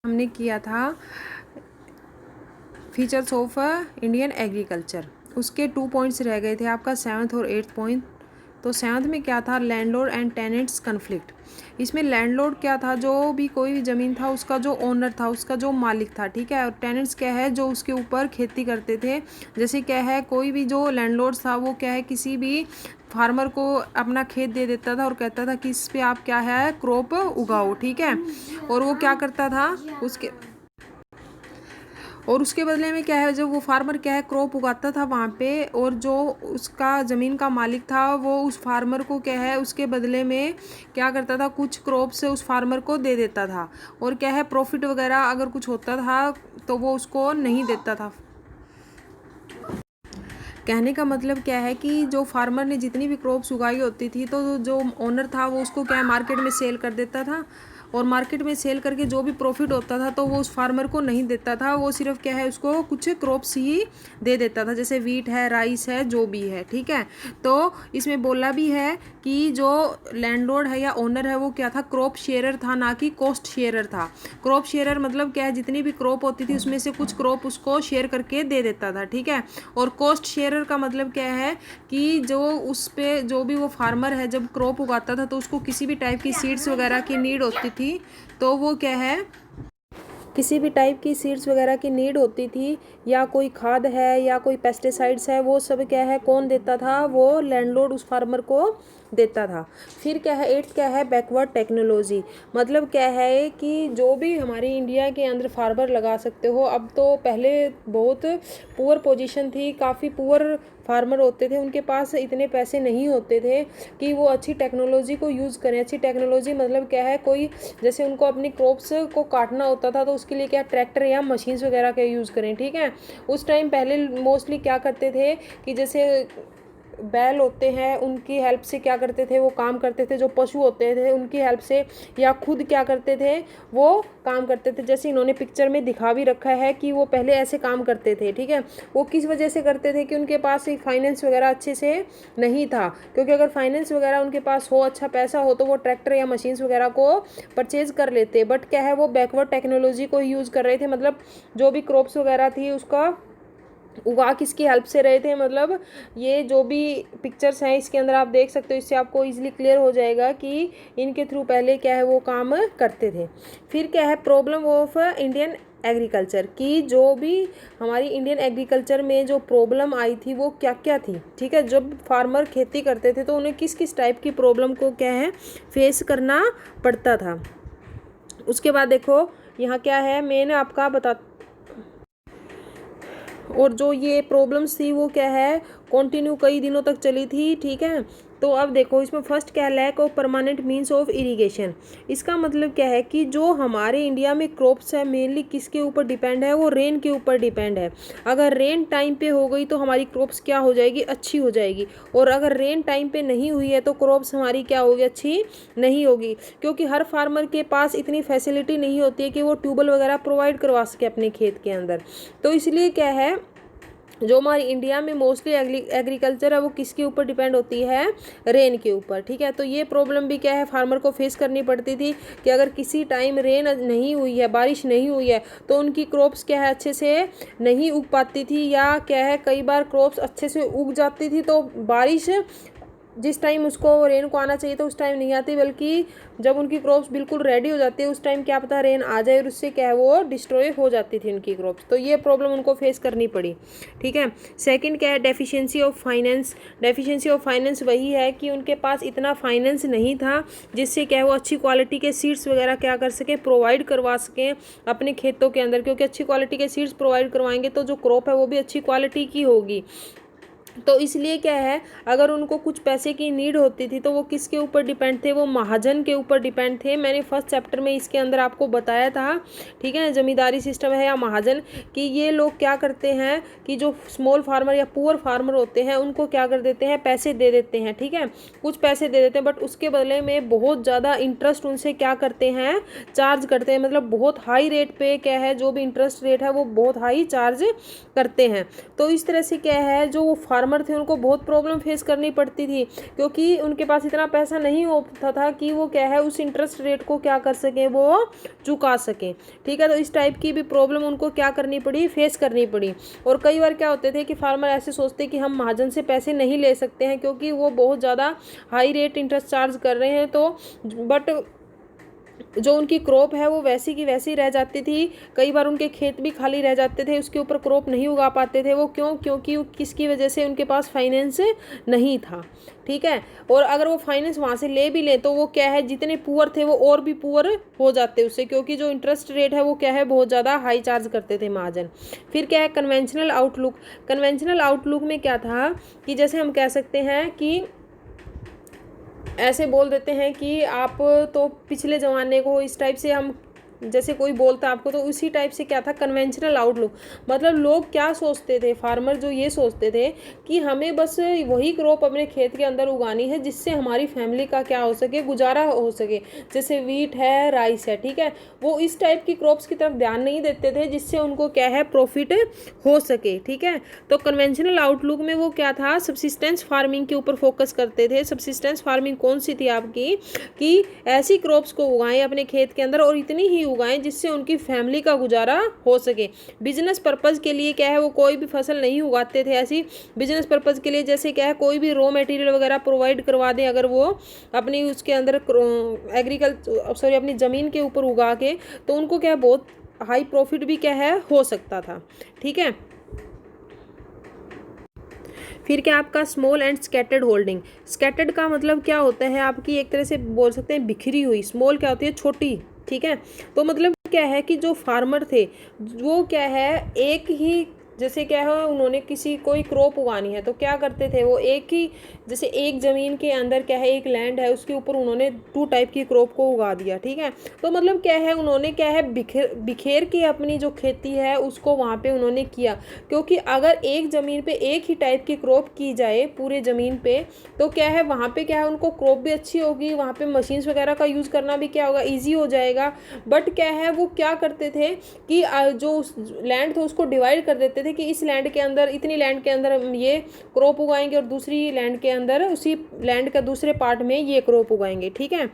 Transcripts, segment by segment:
हमने किया था फीचर्स ऑफ इंडियन एग्रीकल्चर, उसके 2 पॉइंट्स रह गए थे आपका 7th और 8th पॉइंट। तो 7th में क्या था, लैंडलॉर्ड एंड टेनेंट्स कन्फ्लिक्ट। इसमें लैंडलॉर्ड क्या था, जो भी कोई भी ज़मीन था उसका जो ओनर था, उसका जो मालिक था, ठीक है। और टेनेंट्स क्या है, जो उसके ऊपर खेती करते थे। जैसे क्या है, कोई भी जो लैंडलॉर्ड था वो क्या है, किसी भी फार्मर को अपना खेत दे देता था और कहता था कि इस पे आप क्या है क्रॉप उगाओ, ठीक है। और वो क्या करता था उसके बदले में क्या है, जब वो फार्मर क्या है क्रॉप उगाता था वहाँ पे, और जो उसका ज़मीन का मालिक था वो उस फार्मर को क्या है उसके बदले में क्या करता था, कुछ क्रॉप से उस फार्मर को दे देता था। और क्या है, प्रॉफिट वगैरह अगर कुछ होता था तो वो उसको नहीं देता था। कहने का मतलब क्या है कि जो फार्मर ने जितनी भी क्रॉप्स उगाई होती थी तो जो ओनर था वो उसको क्या है मार्केट में सेल कर देता था, और मार्केट में सेल करके जो भी प्रॉफिट होता था तो वो उस फार्मर को नहीं देता था। वो सिर्फ क्या है उसको कुछ क्रॉप्स ही दे देता था, जैसे वीट है, राइस है, जो भी है, ठीक है। तो इसमें बोला भी है कि जो लैंडलॉर्ड है या ओनर है वो क्या था, क्रॉप शेयरर था, ना कि कॉस्ट शेयरर था। क्रॉप शेयरर मतलब क्या है, जितनी भी क्रॉप होती थी उसमें से कुछ क्रॉप उसको शेयर करके दे देता था, ठीक है। और कॉस्ट शेयरर का मतलब क्या है कि जो उस पे जो भी वो फार्मर है जब क्रॉप उगाता था तो उसको किसी भी टाइप की सीड्स वगैरह की नीड होती थी, तो वो क्या है, किसी भी टाइप की सीड्स वगैरह की नीड होती थी, या कोई खाद है या कोई पेस्टिसाइड्स है, वो सब क्या है कौन देता था, वो लैंडलॉर्ड उस फार्मर को देता था। फिर क्या है, 8th क्या है, बैकवर्ड टेक्नोलॉजी। मतलब क्या है कि जो भी हमारी इंडिया के अंदर फार्मर लगा सकते हो, अब तो पहले बहुत पुअर पोजीशन थी, काफ़ी पुअर फार्मर होते थे, उनके पास इतने पैसे नहीं होते थे कि वो अच्छी टेक्नोलॉजी को यूज़ करें। अच्छी टेक्नोलॉजी मतलब क्या है, कोई जैसे उनको अपनी क्रॉप्स को काटना होता था तो उसके लिए क्या ट्रैक्टर या मशीन्स वगैरह का यूज़ करें, ठीक है। उस टाइम पहले मोस्टली क्या करते थे कि जैसे बैल होते हैं उनकी हेल्प से क्या करते थे, वो काम करते थे, जो पशु होते थे उनकी हेल्प से, या खुद क्या करते थे वो काम करते थे। जैसे इन्होंने पिक्चर में दिखा भी रखा है कि वो पहले ऐसे काम करते थे, ठीक है। वो किस वजह से करते थे कि उनके पास एक फाइनेंस वगैरह अच्छे से नहीं था, क्योंकि अगर फाइनेंस वगैरह उनके पास हो, अच्छा पैसा हो, तो वो ट्रैक्टर या मशीन्स वगैरह को परचेज कर लेते। बट क्या है, वो बैकवर्ड टेक्नोलॉजी को यूज़ कर रहे थे, मतलब जो भी क्रॉप्स वगैरह थी उसका उगा किसकी हेल्प से रहे थे। मतलब ये जो भी पिक्चर्स हैं इसके अंदर आप देख सकते हो, इससे आपको इजीली क्लियर हो जाएगा कि इनके थ्रू पहले क्या है वो काम करते थे। फिर क्या है, प्रॉब्लम ऑफ इंडियन एग्रीकल्चर की, जो भी हमारी इंडियन एग्रीकल्चर में जो प्रॉब्लम आई थी वो क्या क्या थी, ठीक है। जब फार्मर खेती करते थे तो उन्हें किस किस टाइप की प्रॉब्लम को क्या है फेस करना पड़ता था। उसके बाद देखो यहाँ क्या है, मैंने आपका बता, और जो ये प्रॉब्लम्स थी वो क्या है कंटिन्यू कई दिनों तक चली थी, ठीक है। तो अब देखो इसमें फर्स्ट क्या है, lack of permanent means of irrigation. इसका मतलब क्या है कि जो हमारे इंडिया में क्रॉप्स है मेनली किसके ऊपर डिपेंड है, वो रेन के ऊपर डिपेंड है। अगर रेन टाइम पे हो गई तो हमारी क्रॉप्स क्या हो जाएगी, अच्छी हो जाएगी। और अगर रेन टाइम पे नहीं हुई है तो क्रॉप्स हमारी क्या होगी, अच्छी नहीं होगी। क्योंकि हर फार्मर के पास इतनी फैसिलिटी नहीं होती है कि वो ट्यूबवेल वगैरह प्रोवाइड करवा सके अपने खेत के अंदर। तो इसलिए क्या है, जो हमारी इंडिया में मोस्टली एग्रीकल्चर है वो किसके ऊपर डिपेंड होती है, रेन के ऊपर, ठीक है। तो ये प्रॉब्लम भी क्या है फार्मर को फेस करनी पड़ती थी कि अगर किसी टाइम रेन नहीं हुई है, बारिश नहीं हुई है, तो उनकी क्रॉप्स क्या है अच्छे से नहीं उग पाती थी, या क्या है कई बार क्रॉप्स अच्छे से उग जाती थी तो बारिश जिस टाइम उसको रेन को आना चाहिए तो उस टाइम नहीं आती, बल्कि जब उनकी क्रॉप्स बिल्कुल रेडी हो जाती है उस टाइम क्या पता रेन आ जाए और उससे क्या है वो डिस्ट्रॉय हो जाती थी उनकी क्रॉप्स। तो ये प्रॉब्लम उनको फेस करनी पड़ी, ठीक है। सेकंड क्या है, deficiency of finance. Deficiency of finance वही है कि उनके पास इतना फाइनेंस नहीं था जिससे क्या है वो अच्छी क्वालिटी के सीड्स वगैरह क्या कर सकें, प्रोवाइड करवा सकें अपने खेतों के अंदर। क्योंकि अच्छी क्वालिटी के सीड्स प्रोवाइड करवाएंगे तो जो क्रॉप है वो भी अच्छी क्वालिटी की होगी। तो इसलिए क्या है, अगर उनको कुछ पैसे की नीड होती थी तो वो किसके ऊपर डिपेंड थे, वो महाजन के ऊपर डिपेंड थे। मैंने फर्स्ट चैप्टर में इसके अंदर आपको बताया था, ठीक है, जमींदारी सिस्टम है या महाजन, कि ये लोग क्या करते हैं कि जो स्मॉल फार्मर या पुअर फार्मर होते हैं उनको क्या कर देते हैं, पैसे दे देते हैं, ठीक है, कुछ पैसे दे देते हैं, बट उसके बदले में बहुत ज़्यादा इंटरेस्ट उनसे क्या करते हैं, चार्ज करते हैं। मतलब बहुत हाई रेट पे क्या है, जो भी इंटरेस्ट रेट है वो बहुत हाई चार्ज करते हैं। तो इस तरह से क्या है, जो वो फार्मर थे उनको बहुत प्रॉब्लम फेस करनी पड़ती थी, क्योंकि उनके पास इतना पैसा नहीं होता था कि वो क्या है उस इंटरेस्ट रेट को क्या कर सकें, वो चुका सकें। ठीक है, तो इस टाइप की भी प्रॉब्लम उनको क्या करनी पड़ी, फेस करनी पड़ी। और कई बार क्या होते थे कि फार्मर ऐसे सोचते कि हम महाजन से पैसे नहीं ले सकते हैं क्योंकि वो बहुत ज़्यादा हाई रेट इंटरेस्ट चार्ज कर रहे हैं, तो बट जो उनकी क्रॉप है वो वैसी की वैसी रह जाती थी। कई बार उनके खेत भी खाली रह जाते थे, उसके ऊपर क्रॉप नहीं उगा पाते थे वो, क्यों? क्योंकि किसकी वजह से, उनके पास फाइनेंस नहीं था। ठीक है, और अगर वो फाइनेंस वहाँ से ले भी ले तो वो क्या है, जितने पुअर थे वो और भी पुअर हो जाते उससे, क्योंकि जो इंटरेस्ट रेट है वो क्या है, बहुत ज़्यादा हाई चार्ज करते थे महाजन। फिर क्या है, कन्वेंशनल आउटलुक। कन्वेंशनल आउटलुक में क्या था कि जैसे हम कह सकते हैं कि ऐसे बोल देते हैं कि आप तो पिछले ज़माने को इस टाइप से, हम जैसे कोई बोलता आपको तो उसी टाइप से क्या था, कन्वेंशनल आउटलुक। मतलब लोग क्या सोचते थे, फार्मर जो ये सोचते थे कि हमें बस वही क्रॉप अपने खेत के अंदर उगानी है जिससे हमारी फैमिली का क्या हो सके, गुजारा हो सके। जैसे वीट है, राइस है, ठीक है, वो इस टाइप की क्रॉप्स की तरफ ध्यान नहीं देते थे जिससे उनको क्या है, प्रॉफिट हो सके। ठीक है, तो कन्वेंशनल आउटलुक में वो क्या था, सब्सिस्टेंस फार्मिंग के ऊपर फोकस करते थे। सब्सिस्टेंस फार्मिंग कौन सी थी आपकी, कि ऐसी क्रॉप्स को उगाएं अपने खेत के अंदर और इतनी ही उगाएं जिससे उनकी फैमिली का गुजारा हो सके। बिजनेस पर्पज़ के लिए क्या है, वो कोई भी फसल नहीं उगाते थे ऐसी बिजनेस पर्पज़ के लिए, जैसे क्या है कोई भी रॉ मटेरियल वगैरह प्रोवाइड करवा दें अगर वो अपनी उसके अंदर अपनी ज़मीन के ऊपर उगा के, तो उनको क्या है बहुत हाई प्रॉफिट भी क्या है हो सकता था। ठीक है, फिर क्या आपका small and scattered holding. Scattered का मतलब क्या होता है, आपकी एक तरह से बोल सकते हैं बिखरी हुई। स्मॉल क्या होती है, छोटी। ठीक है, तो मतलब क्या है कि जो फार्मर थे वो क्या है, एक ही जैसे क्या है, उन्होंने किसी कोई क्रॉप उगानी है तो क्या करते थे, वो एक ही, जैसे एक ज़मीन के अंदर क्या है, एक लैंड है उसके ऊपर उन्होंने 2 टाइप की क्रॉप को उगा दिया। ठीक है, तो मतलब क्या है, उन्होंने क्या है बिखेर के अपनी जो खेती है उसको वहाँ पे उन्होंने किया। क्योंकि अगर एक ज़मीन पे एक ही टाइप की क्रॉप की जाए पूरे ज़मीन पे, तो क्या है वहाँ पे क्या है, उनको क्रॉप भी अच्छी होगी, वहाँ पे मशीन्स वगैरह का यूज़ करना भी क्या होगा, ईजी हो जाएगा। बट क्या है, वो क्या करते थे कि जो लैंड था उसको डिवाइड कर देते थे कि इस लैंड के अंदर, इतनी लैंड के अंदर हम ये क्रॉप उगाएंगे और दूसरी लैंड के अंदर, उसी लैंड का दूसरे पार्ट में ये क्रॉप उगाएंगे। ठीक है,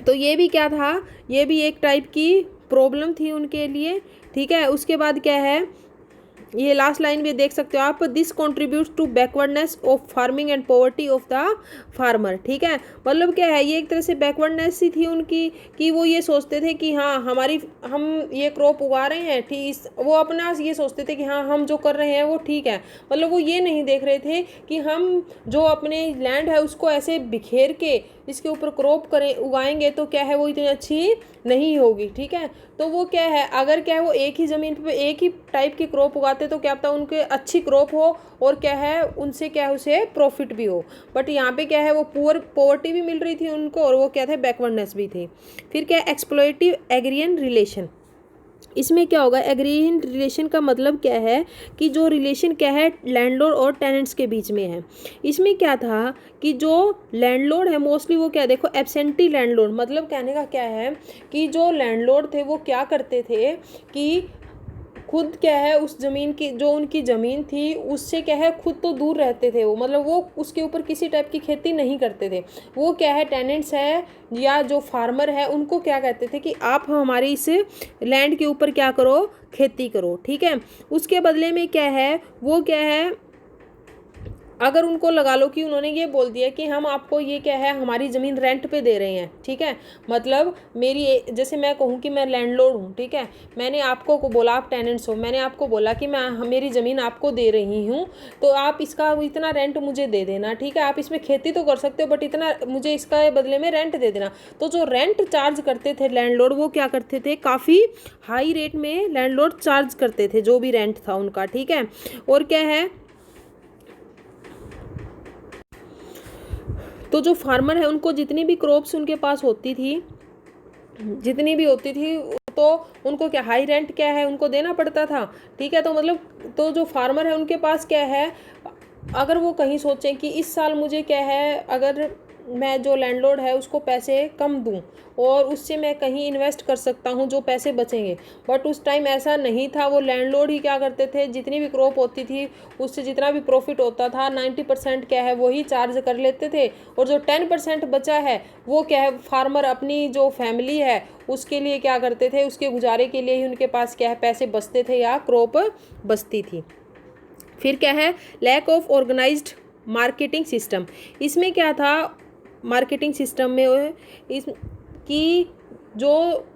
तो ये भी क्या था, ये भी एक टाइप की प्रॉब्लम थी उनके लिए। ठीक है, उसके बाद क्या है, ये लास्ट लाइन भी देख सकते हो आप, this contributes to backwardness of farming and poverty of the farmer. ठीक है, मतलब क्या है, ये एक तरह से बैकवर्डनेस ही थी उनकी, कि वो ये सोचते थे कि हाँ हम ये क्रॉप उगा रहे हैं, ठीक, वो अपना ये सोचते थे कि हाँ हम जो कर रहे हैं वो ठीक है। मतलब वो ये नहीं देख रहे थे कि हम जो अपने लैंड है उसको ऐसे बिखेर के इसके ऊपर क्रॉप करें, उगाएंगे तो क्या है वो इतनी अच्छी नहीं होगी। ठीक है, तो वो क्या है, अगर क्या है वो एक ही ज़मीन पे एक ही टाइप की क्रॉप उगाते तो क्या पता उनके अच्छी क्रॉप हो और क्या है उनसे क्या है उसे प्रॉफिट भी हो। बट यहाँ पे क्या है, वो पॉवर्टी भी मिल रही थी उनको और वो क्या थे, बैकवर्डनेस भी थी। फिर क्या, एक्सप्लॉइटिव एग्रीन रिलेशन। इसमें क्या होगा, एग्रीन रिलेशन का मतलब क्या है कि जो रिलेशन क्या है लैंडलॉर्ड और टेनेंट्स के बीच में है। इसमें क्या था कि जो लैंडलॉर्ड है मोस्टली वो क्या, देखो एब्सेंटी लैंडलॉर्ड, मतलब कहने का क्या है कि जो लैंडलॉर्ड थे वो क्या करते थे कि खुद क्या है उस ज़मीन की, जो उनकी ज़मीन थी उससे क्या है खुद तो दूर रहते थे वो, मतलब वो उसके ऊपर किसी टाइप की खेती नहीं करते थे। वो क्या है, टेनेंट्स है या जो फार्मर है उनको क्या कहते थे कि आप हमारे इस लैंड के ऊपर क्या करो, खेती करो। ठीक है, उसके बदले में क्या है, वो क्या है, अगर उनको लगा लो कि उन्होंने ये बोल दिया कि हम आपको ये क्या है, हमारी ज़मीन रेंट पे दे रहे हैं। ठीक है, मतलब मेरी जैसे मैं कहूँ कि मैं लैंडलॉर्ड हूँ, ठीक है, मैंने आपको को बोला आप टेनेंट्स हो, मैंने आपको बोला कि मैं मेरी ज़मीन आपको दे रही हूँ तो आप इसका इतना रेंट मुझे दे देना। ठीक है, आप इसमें खेती तो कर सकते हो बट इतना मुझे इसका बदले में रेंट दे देना। तो जो रेंट चार्ज करते थे लैंडलॉर्ड, वो क्या करते थे, काफ़ी हाई रेट में लैंडलॉर्ड चार्ज करते थे जो भी रेंट था उनका। ठीक है, और क्या है, तो जो फार्मर है उनको जितनी भी क्रॉप्स उनके पास होती थी, जितनी भी होती थी, तो उनको क्या हाई रेंट क्या है उनको देना पड़ता था। ठीक है, तो मतलब तो जो फार्मर है उनके पास क्या है, अगर वो कहीं सोचें कि इस साल मुझे क्या है, अगर मैं जो लैंडलॉर्ड है उसको पैसे कम दूं और उससे मैं कहीं इन्वेस्ट कर सकता हूं जो पैसे बचेंगे। बट उस टाइम ऐसा नहीं था, वो लैंडलॉर्ड ही क्या करते थे, जितनी भी क्रॉप होती थी उससे जितना भी प्रॉफिट होता था 90% क्या है वही चार्ज कर लेते थे, और जो 10% बचा है वो क्या है फार्मर अपनी जो फैमिली है उसके लिए क्या करते थे, उसके गुजारे के लिए ही उनके पास क्या है पैसे बचते थे या क्रॉप बचती थी। फिर क्या है, lack of organised marketing system. इसमें क्या था मार्केटिंग सिस्टम में, इस कि जो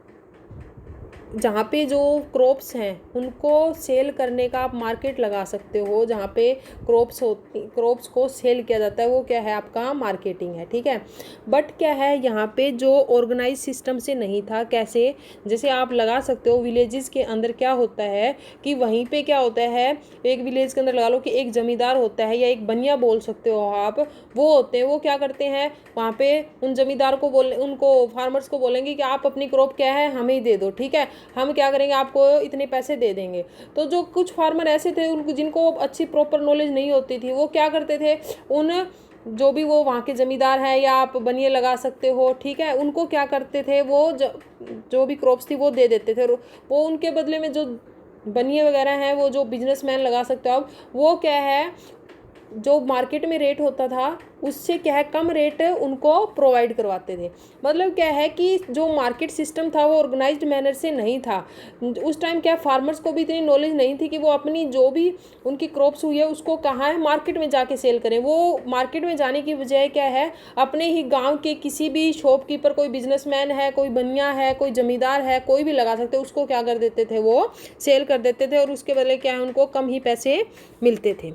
जहाँ पे जो क्रॉप्स हैं उनको सेल करने का आप मार्केट लगा सकते हो, जहाँ पे क्रॉप्स को सेल किया जाता है वो क्या है आपका मार्केटिंग है, ठीक है। बट क्या है यहाँ पे जो ऑर्गेनाइज सिस्टम से नहीं था, कैसे, जैसे आप लगा सकते हो विलेजेस के अंदर क्या होता है कि वहीं पे क्या होता है, एक विलेज के अंदर लगा लो कि एक जमींदार होता है या एक बनिया बोल सकते हो आप, वो होते हैं, वो क्या करते हैं वहाँ पे उन जमींदार को उनको फार्मर्स को बोलेंगे कि आप अपनी क्रॉप क्या है हमें ही दे दो, ठीक है, हम क्या करेंगे आपको इतने पैसे दे देंगे। तो जो कुछ फार्मर ऐसे थे उनको जिनको एक प्रॉपर नॉलेज नहीं होती थी, वो क्या करते थे, उन जो भी वो वहाँ के ज़मींदार हैं या आप बनिए लगा सकते हो, ठीक है, उनको क्या करते थे वो जो भी क्रॉप्स थी वो दे देते थे, वो उनके बदले में जो बनिए वगैरह हैं वो जो बिजनेसमैन लगा सकते हो आप, वो क्या है जो मार्केट में रेट होता था उससे क्या है कम रेट उनको प्रोवाइड करवाते थे। मतलब क्या है कि जो मार्केट सिस्टम था वो ऑर्गेनाइज्ड मैनर से नहीं था। उस टाइम क्या फार्मर्स को भी इतनी नॉलेज नहीं थी कि वो अपनी जो भी उनकी क्रॉप्स हुई है उसको कहाँ है मार्केट में जाके सेल करें। वो मार्केट में जाने की बजाय क्या है अपने ही गाँव के किसी भी शॉपकीपर, कोई बिजनेसमैन है, कोई बनिया है, कोई जमींदार है, कोई भी लगा सकते उसको क्या कर देते थे वो सेल कर देते थे, और उसके बदले क्या है उनको कम ही पैसे मिलते थे।